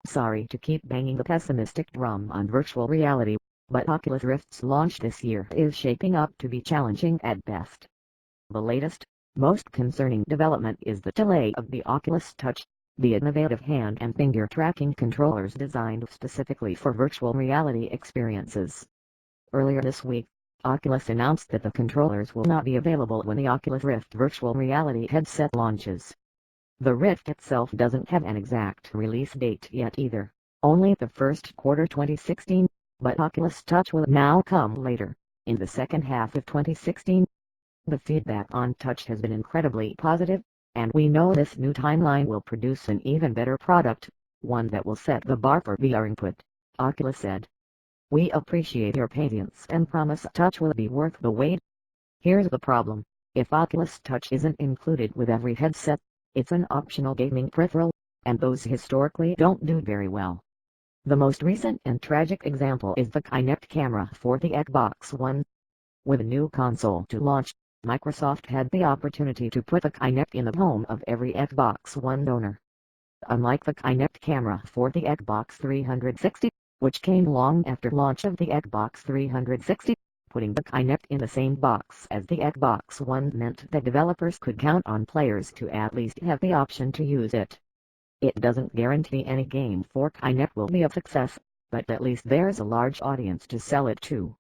Sorry to keep banging the pessimistic drum on virtual reality, but Oculus Rift's launch this year is shaping up to be challenging at best. The latest, most concerning development is the delay of the Oculus Touch, the innovative hand and finger tracking controllers designed specifically for virtual reality experiences. Earlier this week, Oculus announced that the controllers will not be available when the Oculus Rift virtual reality headset launches. The Rift itself doesn't have an exact release date yet either, only the first quarter 2016, but Oculus Touch will now come later, in the second half of 2016. The feedback on Touch has been incredibly positive, and we know this new timeline will produce an even better product, one that will set the bar for VR input, Oculus said. We appreciate your patience and promise Touch will be worth the wait. Here's the problem: if Oculus Touch isn't included with every headset, it's an optional gaming peripheral, and those historically don't do very well. The most recent and tragic example is the Kinect camera for the Xbox One. With a new console to launch, Microsoft had the opportunity to put the Kinect in the home of every Xbox One owner. Unlike the Kinect camera for the Xbox 360, which came long after launch of the Xbox 360, putting the Kinect in the same box as the Xbox One meant that developers could count on players to at least have the option to use it. It doesn't guarantee any game for Kinect will be a success, but at least there's a large audience to sell it to.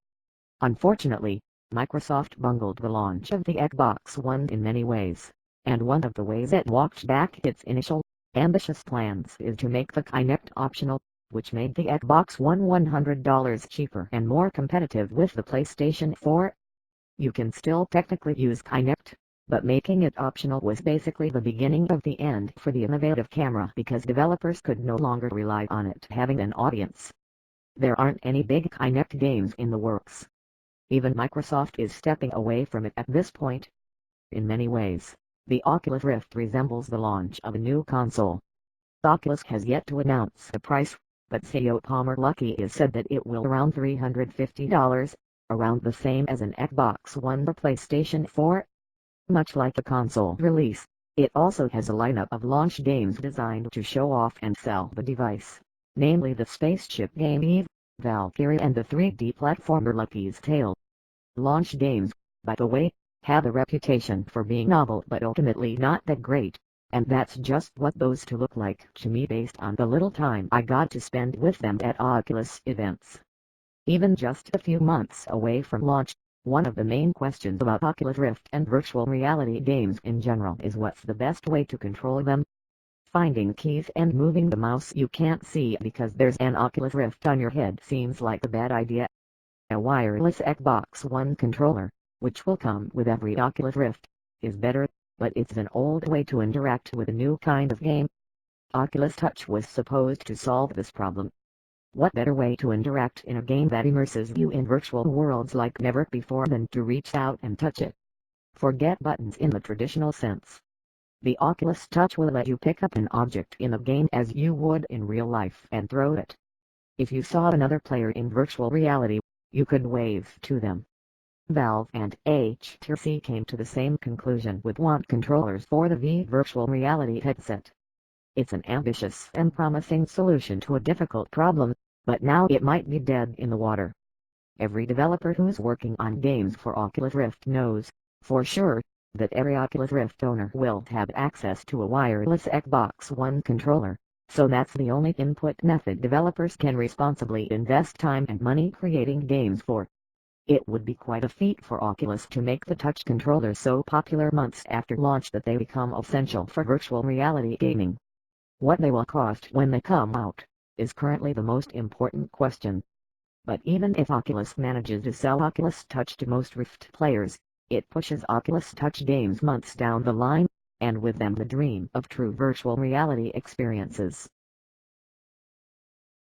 Unfortunately, Microsoft bungled the launch of the Xbox One in many ways, and one of the ways it walked back its initial, ambitious plans is to make the Kinect optional, which made the Xbox One $100 cheaper and more competitive with the PlayStation 4. You can still technically use Kinect, but making it optional was basically the beginning of the end for the innovative camera because developers could no longer rely on it having an audience. There aren't any big Kinect games in the works. Even Microsoft is stepping away from it at this point. In many ways, the Oculus Rift resembles the launch of a new console. Oculus has yet to announce the price, but CEO Palmer Luckey has said that it will around $350, around the same as an Xbox One or PlayStation 4. Much like the console release, it also has a lineup of launch games designed to show off and sell the device, namely the spaceship game Eve, Valkyrie and the 3D platformer Lucky's Tale. Launch games, by the way, have a reputation for being novel but ultimately not that great, and that's just what those two look like to me based on the little time I got to spend with them at Oculus events. Even just a few months away from launch, one of the main questions about Oculus Rift and virtual reality games in general is what's the best way to control them. Finding keys and moving the mouse you can't see because there's an Oculus Rift on your head seems like a bad idea. A wireless Xbox One controller, which will come with every Oculus Rift, is better, but it's an old way to interact with a new kind of game. Oculus Touch was supposed to solve this problem. What better way to interact in a game that immerses you in virtual worlds like never before than to reach out and touch it? Forget buttons in the traditional sense. The Oculus Touch will let you pick up an object in a game as you would in real life and throw it. If you saw another player in virtual reality, you could wave to them. Valve and HTC came to the same conclusion with want controllers for the V virtual reality headset. It's an ambitious and promising solution to a difficult problem, but now it might be dead in the water. Every developer who's working on games for Oculus Rift knows, for sure, that every Oculus Rift owner will have access to a wireless Xbox One controller, so that's the only input method developers can responsibly invest time and money creating games for. It would be quite a feat for Oculus to make the touch controller so popular months after launch that they become essential for virtual reality gaming. What they will cost when they come out is currently the most important question. But even if Oculus manages to sell Oculus Touch to most Rift players, it pushes Oculus Touch games months down the line, and with them the dream of true virtual reality experiences.